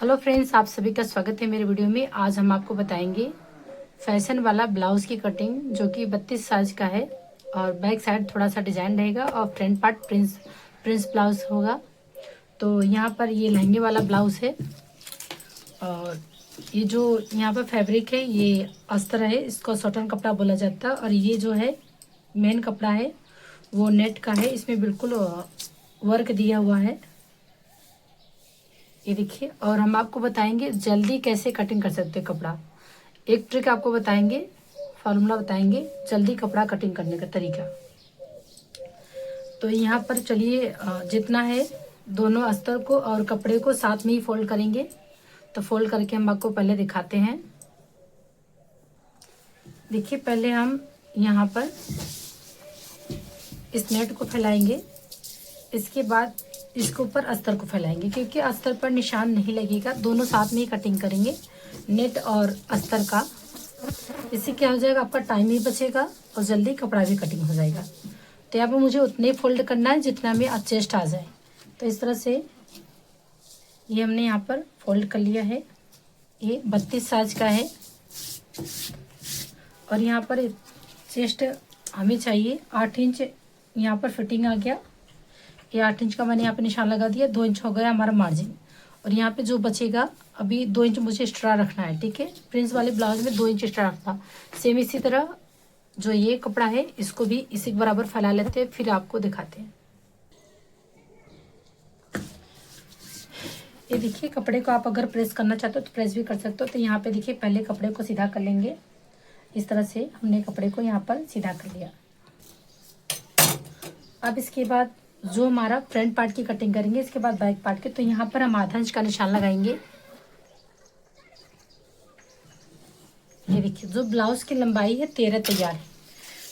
Hello friends, आप सभी का स्वागत है मेरे वीडियो में। आज हम आपको बताएंगे फैशन वाला ब्लाउज की कटिंग जो कि 32 साइज का है और बैक साइड थोड़ा सा डिजाइन रहेगा और front part Prince Prince blouse होगा। तो यहाँ पर ये लहंगे वाला ब्लाउज है और ये जो यहाँ पर फैब्रिक है ये अस्तर है, इसको सॉटन कपड़ा बोला जाता है। और ये जो है मेन कपड़ा है वो नेट का है, इसमें बिल्कुल वर्क दिया हुआ है, ये देखिए। और हम आपको बताएंगे जल्दी कैसे कटिंग कर सकते हैं कपड़ा। एक ट्रिक आपको बताएंगे, फार्मूला बताएंगे जल्दी कपड़ा कटिंग करने का तरीका। तो यहाँ पर चलिए, जितना है दोनों अस्तर को और कपड़े को साथ में ही फोल्ड करेंगे। तो फोल्ड करके हम आपको पहले दिखाते हैं। देखिए, पहले हम यहाँ पर इस नेट को फैलाएंगे, इसके बाद इसके ऊपर अस्तर को फैलाएंगे क्योंकि अस्तर पर निशान नहीं लगेगा। दोनों साथ में ही कटिंग करेंगे, नेट और अस्तर का। इससे क्या हो जाएगा, आपका टाइम भी बचेगा और जल्दी कपड़ा भी कटिंग हो जाएगा। तो यहाँ पर मुझे उतने ही फोल्ड करना है जितना में चेस्ट आ जाए। तो इस तरह से ये हमने यहाँ पर फोल्ड कर लिया है। ये 32 साइज का है और यहाँ पर चेस्ट हमें चाहिए 8 इंच। यहाँ पर फिटिंग आ गया, ये 8 इंच का मैंने यहाँ पे निशान लगा दिया। 2 इंच हो गया हमारा मार्जिन और यहाँ पे जो बचेगा अभी 2 इंच मुझे एक्स्ट्रा रखना है, ठीक है। प्रिंस वाले ब्लाउज में 2 इंच एक्स्ट्रा रखना। सेम इसी तरह जो ये कपड़ा है इसको भी इसी बराबर फैला लेते हैं, फिर आपको दिखाते हैं। ये देखिए, कपड़े को आप अगर प्रेस करना चाहते हो तो प्रेस भी कर सकते हो। तो यहाँ पे देखिए, पहले कपड़े को सीधा कर लेंगे। इस तरह से हमने कपड़े को यहाँ पर सीधा कर लिया। अब इसके बाद जो हमारा फ्रंट पार्ट की कटिंग करेंगे, इसके बाद बैक पार्ट के। तो यहाँ पर हम आधा इंच का निशान लगाएंगे। ये देखिए, जो ब्लाउज की लंबाई है 13 तैयार है,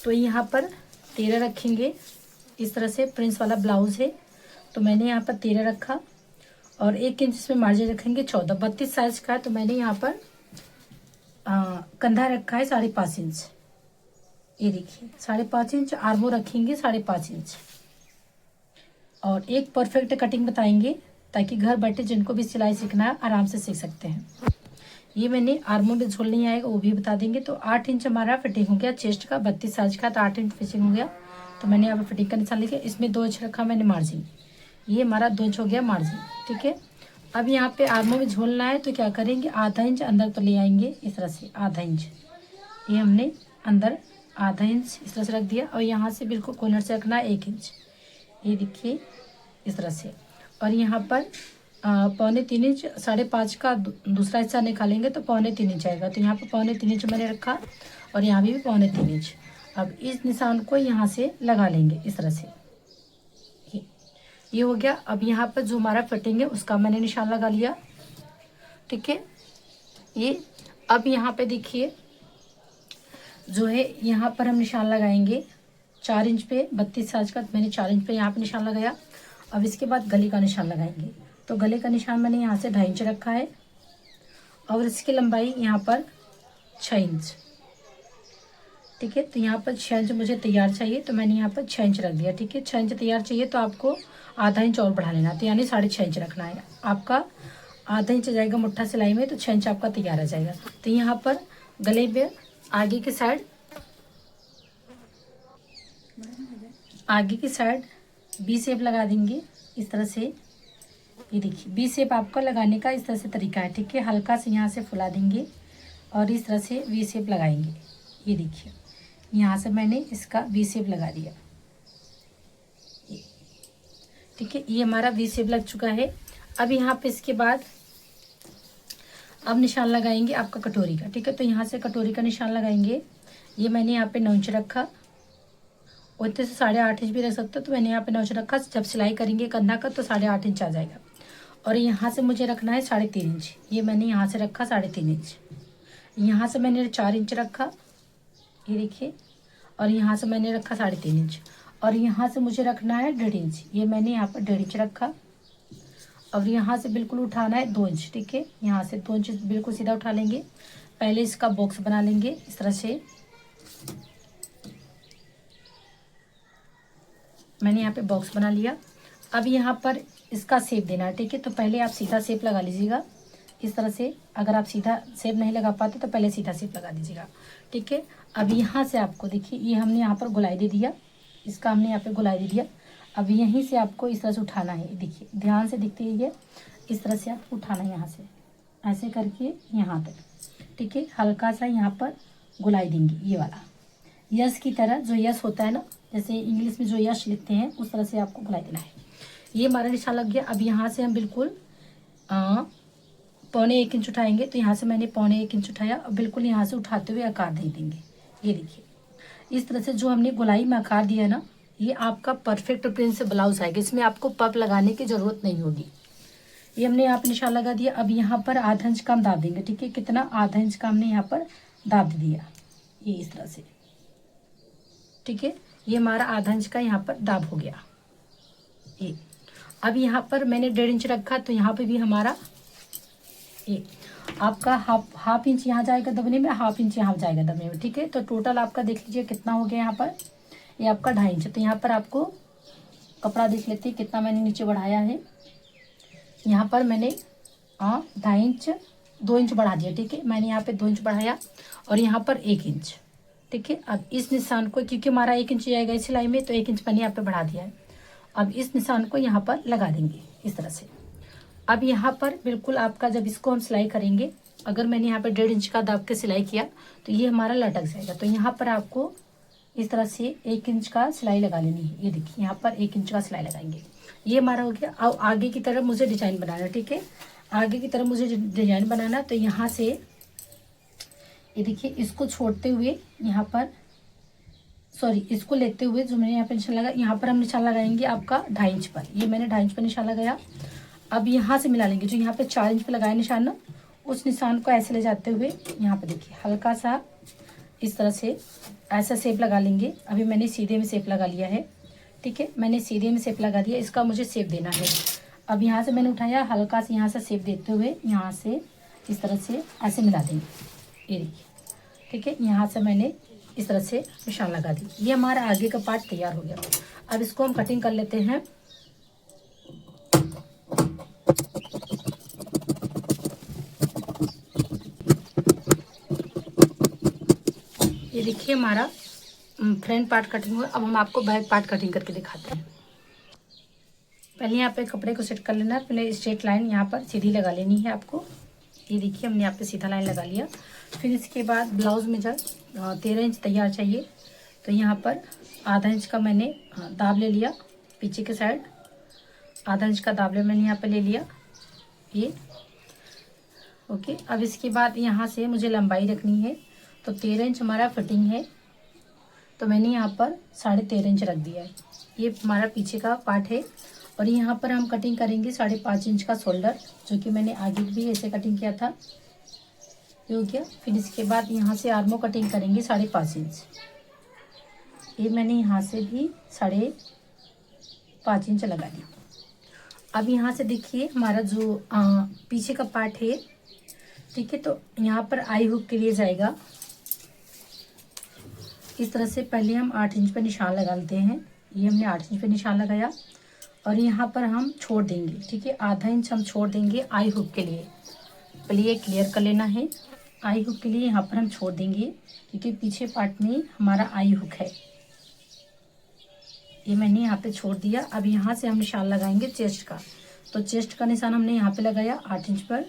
तो यहाँ पर 13 रखेंगे। इस तरह से प्रिंस वाला ब्लाउज है तो मैंने यहाँ पर 13 रखा और 1 इंच इसमें मार्जिन रखेंगे 14। 32 साइज का है तो मैंने यहाँ पर कंधा रखा है 5.5 इंच। ये देखिए, 5.5 इंच आर्मो रखेंगे, 5.5 इंच। और एक परफेक्ट कटिंग बताएंगे ताकि घर बैठे जिनको भी सिलाई सीखना है आराम से सीख सकते हैं। ये मैंने आर्मों में झोल नहीं आएगा वो भी बता देंगे। तो 8 इंच हमारा फिटिंग हो गया चेस्ट का, 32 साइज का, तो 8 इंच फिटिंग हो गया। तो मैंने यहाँ पर फिटिंग का निशान लिखा, इसमें 2 इंच रखा मैंने मार्जिन। ये हमारा 2 इंच हो गया मार्जिन, ठीक है। अब यहाँ पे आर्मों में झोलना है तो क्या करेंगे, आधा इंच अंदर तो ले आएंगे। इस तरह से आधा इंच ये हमने अंदर आधा इंच इस तरह से रख दिया और यहाँ से बिल्कुल कॉर्नर से रखना है 1 इंच। ये देखिए इस तरह से। और यहाँ पर 3.25 इंच 5.5 का दूसरा हिस्सा निकालेंगे तो 3.25 इंच आएगा। तो यहाँ पर 3.25 इंच मैंने रखा और यहाँ भी 3.25 इंच। अब इस निशान को यहाँ से लगा लेंगे इस तरह से। ये हो गया। अब यहाँ पर जो हमारा फिटिंग है उसका मैंने निशान लगा लिया, ठीक है। ये अब यहाँ पे देखिए जो है यहाँ पर हम निशान लगाएंगे 4 इंच पे। 32 साइज का मैंने 4 इंच पे यहाँ पे निशान लगाया। अब इसके बाद गले का निशान लगाएंगे। तो गले का निशान मैंने यहाँ से 2.5 इंच रखा है और इसकी लंबाई यहाँ पर 6 इंच, ठीक है। तो यहाँ पर 6 इंच मुझे तैयार चाहिए तो मैंने यहाँ पर 6 इंच रख दिया, ठीक है। 6 इंच तैयार चाहिए तो आपको आधा इंच और बढ़ा लेना, तो यानी 6.5 इंच रखना है। आपका आधा इंच जाएगा मुट्ठा सिलाई में तो 6 इंच आपका तैयार आ जाएगा। तो यहाँ पर गले पे आगे की साइड बी शेप लगा देंगे इस तरह से। ये देखिए, बी शेप आपका लगाने का इस तरह से तरीका है, ठीक है। हल्का से यहाँ से फुला देंगे और इस तरह से वी शेप लगाएंगे। ये देखिए, यहाँ से मैंने इसका वी शेप लगा दिया, ठीक है। ये हमारा वी शेप लग चुका है। अब यहाँ पे इसके बाद अब निशान लगाएंगे आपका कटोरी का, ठीक है। तो यहाँ से कटोरी का निशान लगाएंगे। ये मैंने यहाँ पे 9 इंच रखा, उतने से 8.5 इंच भी रख सकते हो। तो मैंने यहाँ पे 9 इंच रखा। जब सिलाई करेंगे कंधा का तो 8.5 इंच आ जाएगा। और यहाँ से मुझे रखना है 3.5 इंच। ये मैंने यहाँ से रखा 3.5 इंच। यहाँ से मैंने 4 इंच रखा, ये देखिए। और यहाँ से मैंने रखा 3.5 इंच। और यहाँ से मुझे रखना है 1.5 इंच। ये मैंने यहाँ पर 1.5 इंच रखा। और यहाँ से बिल्कुल उठाना है 2 इंच, ठीक है। यहाँ से 2 इंच बिल्कुल सीधा उठा लेंगे। पहले इसका बॉक्स बना लेंगे इस तरह से। मैंने यहाँ पे बॉक्स बना लिया। अब यहाँ पर इसका शेप देना है, ठीक है। तो पहले आप सीधा शेप लगा लीजिएगा। इस तरह से अगर आप सीधा शेप नहीं लगा पाते तो पहले सीधा शेप लगा दीजिएगा, ठीक है। अब यहाँ से आपको देखिए ये हमने यहाँ पर गोलाई दे दिया, इसका हमने यहाँ पे गोलाई दे दिया। अब यहीं से आपको इस तरह से उठाना है, देखिए ध्यान से दिखती है ये, इस तरह से आपको उठाना है यहाँ से ऐसे करके यहाँ तक, ठीक है। हल्का सा यहाँ पर गोलाई देंगे, ये वाला यस की तरह, जो यस होता है ना, जैसे इंग्लिश में जो यस लिखते हैं उस तरह से आपको गोलाई देना है। ये हमारा निशान लग गया। अब यहाँ से हम बिल्कुल 1.25 इंच उठाएंगे, तो यहाँ से मैंने 1.25 इंच उठाया। अब बिल्कुल यहाँ से उठाते हुए आकार दे देंगे, ये देखिए इस तरह से जो हमने गोलाई में आकार दिया ना, ये आपका परफेक्ट प्रिंस ब्लाउज आएगा। इसमें आपको पप लगाने की ज़रूरत नहीं होगी। ये हमने यहाँ पर निशान लगा दिया। अब यहाँ पर आधा इंच का हम दाब देंगे, ठीक है। कितना? आधा इंच का हमने यहाँ पर दाब दिया, ये इस तरह से, ठीक है। ये हमारा आधा इंच का यहाँ पर दाब हो गया ये। अब यहाँ पर मैंने 1.5 इंच रखा, तो यहाँ पे भी हमारा ये आपका हाफ इंच यहाँ जाएगा दबने में, हाफ इंच यहाँ जाएगा दबने में, ठीक है। तो टोटल आपका देख लीजिए कितना हो गया यहाँ पर, ये आपका 2.5 इंच। तो यहाँ पर आपको कपड़ा देख लेते हैं कितना मैंने नीचे बढ़ाया है। यहाँ पर मैंने 2.5 इंच 2 इंच बढ़ा दिया, ठीक है। मैंने यहाँ पे 2 इंच बढ़ाया और यहाँ पर 1 इंच, ठीक है। अब इस निशान को, क्योंकि हमारा 1 इंच जाएगा इस सिलाई में, तो 1 इंच मैंने यहाँ पे बढ़ा दिया है। अब इस निशान को यहाँ पर लगा देंगे इस तरह से। अब यहाँ पर बिल्कुल आपका जब इसको हम सिलाई करेंगे, अगर मैंने यहाँ पर 1.5 इंच का दाब के सिलाई किया तो ये हमारा लटक जाएगा। तो यहाँ पर आपको इस तरह से 1 इंच का सिलाई लगा लेनी है। ये देखिए यहाँ पर 1 इंच का सिलाई लगाएंगे, ये हमारा हो गया। अब आगे की तरफ मुझे डिजाइन बनाना है, ठीक है। आगे की तरफ मुझे डिजाइन बनाना, तो यहाँ से ये देखिए इसको छोड़ते हुए यहाँ पर, सॉरी इसको लेते हुए जो मैंने यहाँ पे निशान लगाया, यहाँ पर हम निशान लगाएंगे आपका 2.5 इंच पर। ये मैंने 2.5 इंच पर निशान लगाया। अब यहाँ से मिला लेंगे, जो यहाँ पे 4 इंच पे लगाया निशान ना, उस निशान को ऐसे ले जाते हुए यहाँ पे देखिए हल्का सा इस तरह से ऐसा शेप लगा लेंगे। अभी मैंने सीधे में शेप लगा लिया है, ठीक है। मैंने सीधे में शेप लगा दिया, इसका मुझे शेप देना है। अब यहाँ से मैंने उठाया, हल्का से यहाँ से शेप देते हुए यहाँ से इस तरह से ऐसे मिला देंगे, ये देखिए, ठीक है। यहाँ से मैंने इस तरह से निशान लगा दी। ये हमारा आगे का पार्ट तैयार हो गया। अब इसको हम कटिंग कर लेते हैं। ये देखिए हमारा फ्रंट पार्ट कटिंग हुआ। अब हम आपको बैक पार्ट कटिंग करके दिखाते हैं। पहले यहाँ पे कपड़े को सेट कर लेना है। पहले स्ट्रेट लाइन यहाँ पर सीधी लगा लेनी है आपको। ये देखिए हमने यहाँ पे सीधा लाइन लगा लिया। फिर इसके बाद ब्लाउज में जब 13 इंच तैयार चाहिए, तो यहाँ पर आधा इंच का मैंने दाब ले लिया, पीछे के साइड आधा इंच का दाब मैंने यहाँ पे ले लिया, ये ओके। अब इसके बाद यहाँ से मुझे लंबाई रखनी है, तो 13 इंच हमारा फिटिंग है, तो मैंने यहाँ पर 13.5 इंच रख दिया है। ये हमारा पीछे का पार्ट है। और यहाँ पर हम कटिंग करेंगे 5.5 इंच का शोल्डर, जो कि मैंने आगे भी ऐसे कटिंग किया था, ये हो गया। फिर इसके बाद यहाँ से आर्मो कटिंग करेंगे 5.5 इंच। ये मैंने यहाँ से भी 5.5 इंच लगा दिया। अब यहाँ से देखिए हमारा जो पीछे का पार्ट है, ठीक है, तो यहाँ पर आई हुक के लिए जाएगा इस तरह से। पहले हम 8 इंच पर निशान लगा लेते हैं। ये हमने 8 इंच पर निशान लगाया और यहाँ पर हम छोड़ देंगे, ठीक है। आधा इंच हम छोड़ देंगे आई हुक के लिए। पहले ये क्लियर कर लेना है। आई हुक के लिए यहाँ पर हम छोड़ देंगे, क्योंकि पीछे पार्ट में हमारा आई हुक है। ये मैंने यहाँ पे छोड़ दिया। अब यहाँ से हम निशान लगाएंगे चेस्ट का, तो चेस्ट का निशान हमने यहाँ पे लगाया 8 इंच पर।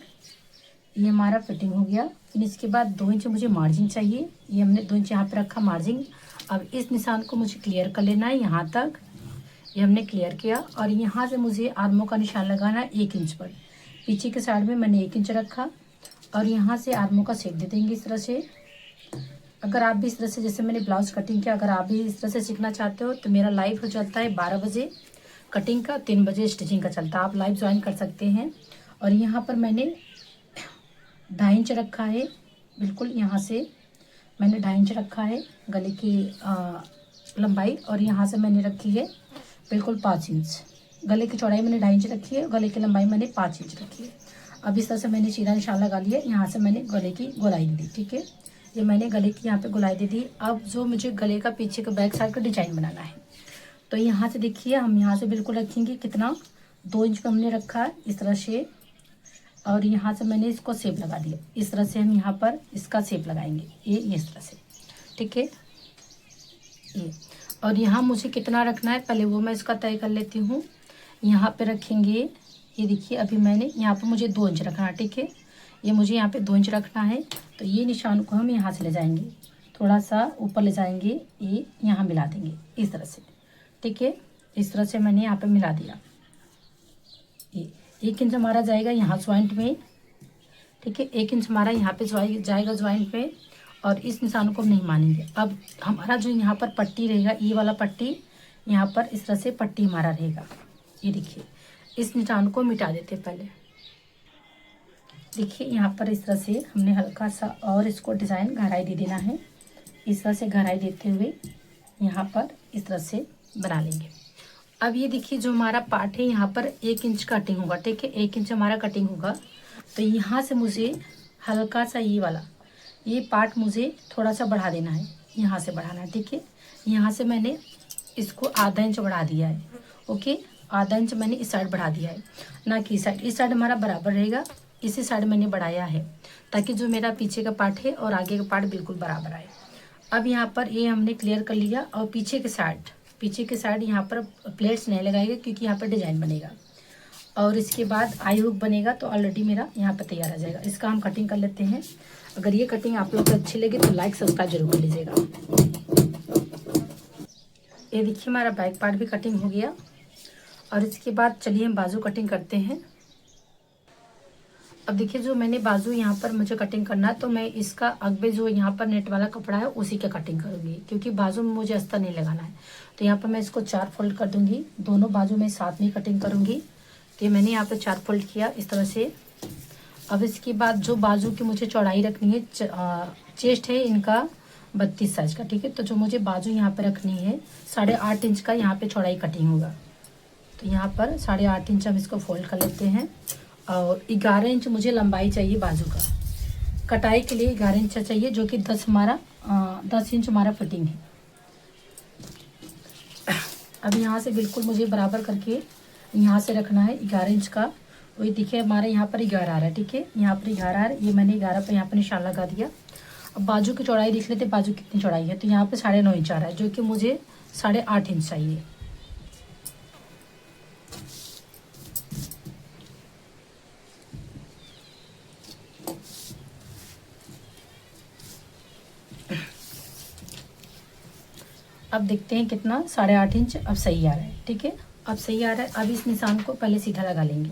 ये हमारा फिटिंग हो गया। फिर इसके बाद 2 इंच मुझे मार्जिन चाहिए, ये हमने 2 इंच यहाँ पे रखा मार्जिन। अब इस निशान को मुझे क्लियर कर लेना है यहाँ तक, ये हमने क्लियर किया। और यहाँ से मुझे आर्मों का निशान लगाना है 1 इंच पर। पीछे के साइड में मैंने 1 इंच रखा और यहाँ से आर्मों का शेप दे देंगे इस तरह से। अगर आप भी इस तरह से, जैसे मैंने ब्लाउज कटिंग किया, अगर आप भी इस तरह से सीखना चाहते हो तो मेरा लाइव हो जाता है 12 बजे कटिंग का, 3 बजे स्टिचिंग का चलता है, आप लाइव ज्वाइन कर सकते हैं। और यहाँ पर मैंने 2.5 इंच रखा है, बिल्कुल यहाँ से मैंने 2.5 इंच रखा है गले की लंबाई। और यहाँ से मैंने रखी है बिल्कुल 5 इंच। गले की चौड़ाई मैंने 2.5 इंच रखी है, गले की लंबाई मैंने 5 इंच रखी है। अब इस तरह से मैंने सीधा निशान लगा लिया। यहाँ से मैंने गले की गोलाई दे दी, ठीक है। ये मैंने गले की यहाँ पे गोलाई दे दी। अब जो मुझे गले का पीछे का बैक साइड का डिजाइन बनाना है, तो यहाँ से देखिए हम यहाँ से बिल्कुल रखेंगे कितना, 2 इंच पे हमने रखा है इस तरह से। और यहाँ से मैंने इसको शेप लगा दिया। इस तरह से हम यहाँ पर इसका शेप लगाएंगे, ये इस तरह से, ठीक है। ये और यहाँ मुझे कितना रखना है पहले वो मैं इसका तय कर लेती हूँ। यहाँ पे रखेंगे, ये देखिए अभी मैंने यहाँ पे मुझे 2 इंच रखना है, ठीक है। ये मुझे यहाँ पे 2 इंच रखना है। तो ये निशान को हम यहाँ से ले जाएंगे, थोड़ा सा ऊपर ले जाएंगे, ये यहाँ मिला देंगे इस तरह से, ठीक है। इस तरह से मैंने यहाँ पे मिला दिया। ये 1 इंच हमारा जाएगा यहाँ ज्वाइंट में, ठीक है। 1 इंच हमारा यहाँ पे जाएगा ज्वाइंट में, और इस निशान को हम नहीं मानेंगे। अब हमारा जो यहाँ पर पट्टी रहेगा, ये वाला पट्टी यहाँ पर इस तरह से पट्टी हमारा रहेगा। ये देखिए इस निशान को मिटा देते पहले। देखिए यहाँ पर इस तरह से हमने हल्का सा और इसको डिज़ाइन गहराई दे देना है। इस तरह से गहराई देते हुए यहाँ पर इस तरह से बना लेंगे। अब ये देखिए जो हमारा पार्ट है यहाँ पर 1 इंच कटिंग होगा, ठीक है। 1 इंच हमारा कटिंग होगा। तो यहाँ से मुझे हल्का सा ये वाला ये पार्ट मुझे थोड़ा सा बढ़ा देना है, यहाँ से बढ़ाना है, ठीक है। यहाँ से मैंने इसको आधा इंच बढ़ा दिया है, ओके। आधा इंच मैंने इस साइड बढ़ा दिया है, ना कि इस साइड हमारा बराबर रहेगा। इसी साइड मैंने बढ़ाया है ताकि जो मेरा पीछे का पार्ट है और आगे का पार्ट बिल्कुल बराबर आए। अब यहाँ पर ये हमने क्लियर कर लिया। और पीछे के साइड यहाँ पर प्लेट्स नहीं लगाएंगे क्योंकि यहाँ पर डिजाइन बनेगा। और इसके बाद आई हुक बनेगा, तो ऑलरेडी मेरा यहाँ पर तैयार आ जाएगा। इसका हम कटिंग कर लेते हैं। अगर ये कटिंग आप लोग को अच्छी लगे तो लाइक सब्सक्राइब जरूर कर लीजिएगा। ये देखिए हमारा बैक पार्ट भी कटिंग हो गया। और इसके बाद चलिए हम बाजू कटिंग करते हैं। अब देखिए जो मैंने बाजू यहाँ पर मुझे कटिंग करना है, तो मैं इसका अगबे जो यहाँ पर नेट वाला कपड़ा है उसी का कटिंग करूँगी, क्योंकि बाजू में मुझे अस्तर नहीं लगाना है। तो यहाँ पर मैं इसको 4 फोल्ड कर दूंगी, दोनों बाजू में साथ में कटिंग करूँगी। तो मैंने यहाँ पर 4 फोल्ड किया इस तरह से। अब इसके बाद जो बाजू की मुझे चौड़ाई रखनी है, चेस्ट है इनका 32 साइज का, ठीक है। तो जो मुझे बाजू यहाँ पे रखनी है 8.5 इंच का यहाँ पे चौड़ाई कटिंग होगा। तो यहाँ पर 8.5 इंच हम इसको फोल्ड कर लेते हैं। और 11 इंच मुझे लंबाई चाहिए बाजू का, कटाई के लिए 11 इंच चाहिए, जो कि 10 इंच हमारा फिटिंग है। अब यहाँ से बिल्कुल मुझे बराबर करके यहाँ से रखना है 11 इंच का। वही देखिए हमारे यहाँ पर 11 आ रहा है, ठीक है। यहाँ पर 11 आ रहा है, ये मैंने 11 पर यहाँ पर निशान लगा दिया। अब बाजू की चौड़ाई देख लेते, बाजू कितनी चौड़ाई है। तो यहाँ पे 9.5 इंच आ रहा है, जो कि मुझे 8.5 इंच चाहिए। अब देखते हैं कितना, 8.5 इंच अब सही आ रहा है, ठीक है। अब सही आ रहा है। अब इस निशान को पहले सीधा लगा लेंगे।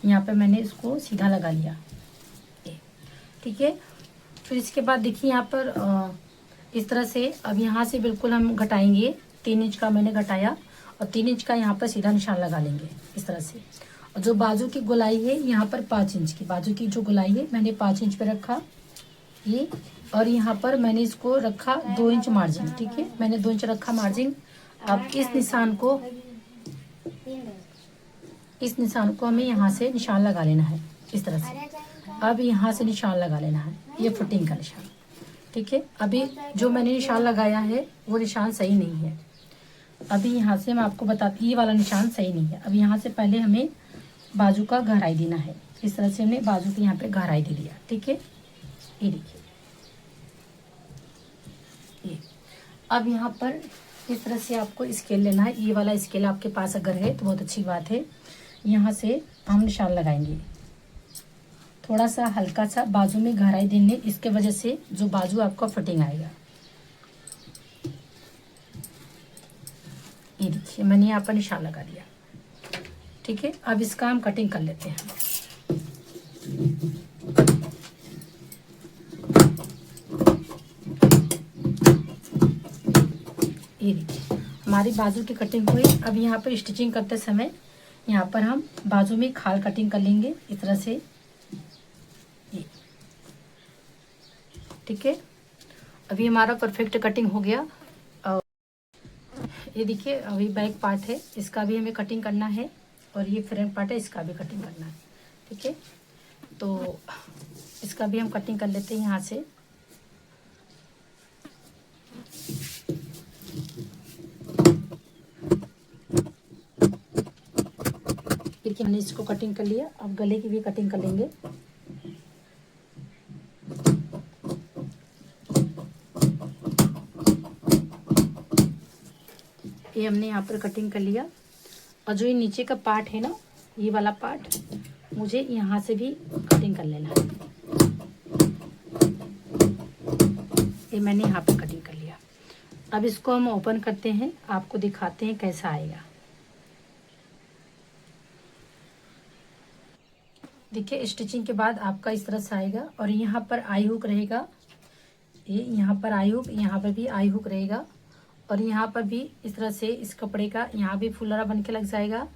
यहाँ पे मैंने इसको सीधा लगा लिया, ठीक है। फिर इसके बाद देखिए यहाँ पर इस तरह से अब यहाँ से बिल्कुल हम घटाएंगे। 3 इंच का मैंने घटाया और 3 इंच का यहाँ पर सीधा निशान लगा लेंगे इस तरह से। और जो बाजू की गोलाई है यहाँ पर 5 इंच की, बाजू की जो गोलाई है मैंने 5 इंच पे रखा ये। और यहाँ पर मैंने इसको रखा 2 इंच मार्जिन, ठीक है। मैंने 2 इंच रखा मार्जिन। अब इस निशान को हमें यहाँ से निशान लगा लेना है इस तरह से। अब यहाँ से निशान लगा लेना है, ये फुटिंग का निशान, ठीक है। अभी जो मैंने निशान लगाया है वो निशान सही नहीं है। अभी यहाँ से मैं आपको बताती, ये वाला निशान सही नहीं है। अब यहाँ से पहले हमें बाजू का गहराई देना है। इस तरह से हमने बाजू के यहाँ पे गहराई दे दिया, ठीक है। ये देखिए ये। अब यहाँ पर इस तरह से आपको स्केल लेना है। ये वाला स्केल आपके पास अगर है तो बहुत अच्छी बात है। यहाँ से हम निशान लगाएंगे, थोड़ा सा हल्का सा बाजू में गहराई देंगे, इसके वजह से जो बाजू आपका फिटिंग आएगा। ये देखिए मैंने यहाँ पर निशान लगा दिया, ठीक है। अब इसका हम कटिंग कर लेते हैं। ये देखिए हमारी बाजू की कटिंग हुई। अब यहाँ पर स्टिचिंग करते समय यहाँ पर हम बाजू में खाल कटिंग कर लेंगे इस तरह से, ठीक है। अभी हमारा परफेक्ट कटिंग हो गया। और ये देखिए अभी बैक पार्ट है, इसका भी हमें कटिंग करना है। और ये फ्रंट पार्ट है, इसका भी कटिंग करना है, ठीक है। तो इसका भी हम कटिंग कर लेते हैं यहाँ से। देखिए हमने इसको कटिंग कर लिया। अब गले की भी कटिंग कर लेंगे। ये हमने यहाँ पर कटिंग कर लिया। और जो ये नीचे का पार्ट है ना, ये वाला पार्ट मुझे यहाँ से भी कटिंग कर लेना है। ये मैंने यहाँ पर कटिंग कर लिया। अब इसको हम ओपन करते हैं, आपको दिखाते हैं कैसा आएगा। देखिए स्टिचिंग के बाद आपका इस तरह से आएगा। और यहाँ पर आई हुक रहेगा, ये यहाँ पर आई हुक, यहाँ पर भी आई हुक रहेगा। और यहाँ पर भी इस तरह से इस कपड़े का यहाँ भी फुलरा बन के लग जाएगा,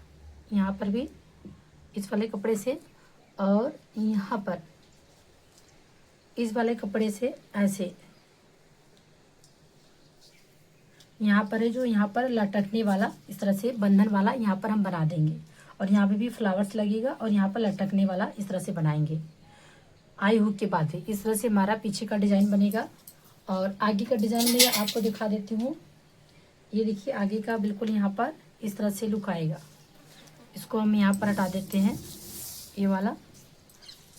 यहाँ पर भी इस वाले कपड़े से। और यहाँ पर इस वाले कपड़े से ऐसे यहाँ पर है जो यहाँ पर लटकने वाला इस तरह से बंधन वाला यहाँ पर हम बना देंगे। और यहाँ पे भी फ्लावर्स लगेगा और यहाँ पर लटकने वाला इस तरह से बनाएंगे। आई हुक के बाद भी इस तरह से हमारा पीछे का डिजाइन बनेगा। और आगे का डिजाइन मैं आपको दिखा देती हूँ। ये देखिए आगे का बिल्कुल यहाँ पर इस तरह से लुक आएगा। इसको हम यहाँ पर हटा देते हैं, ये वाला।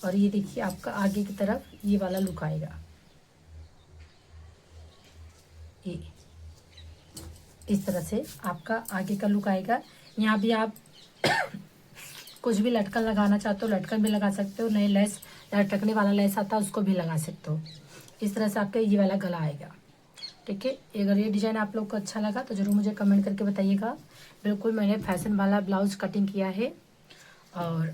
और ये देखिए आपका आगे की तरफ ये वाला लुक आएगा। ये इस तरह से आपका आगे का लुक आएगा। यहाँ भी आप कुछ भी लटकन लगाना चाहते हो लटकन भी लगा सकते हो, नए लेस लटकने वाला लेस आता है उसको भी लगा सकते हो। इस तरह से आपका ये वाला गला आएगा। ठीक है, अगर ये डिज़ाइन आप लोग को अच्छा लगा तो ज़रूर मुझे कमेंट करके बताइएगा। बिल्कुल मैंने फैशन वाला ब्लाउज कटिंग किया है। और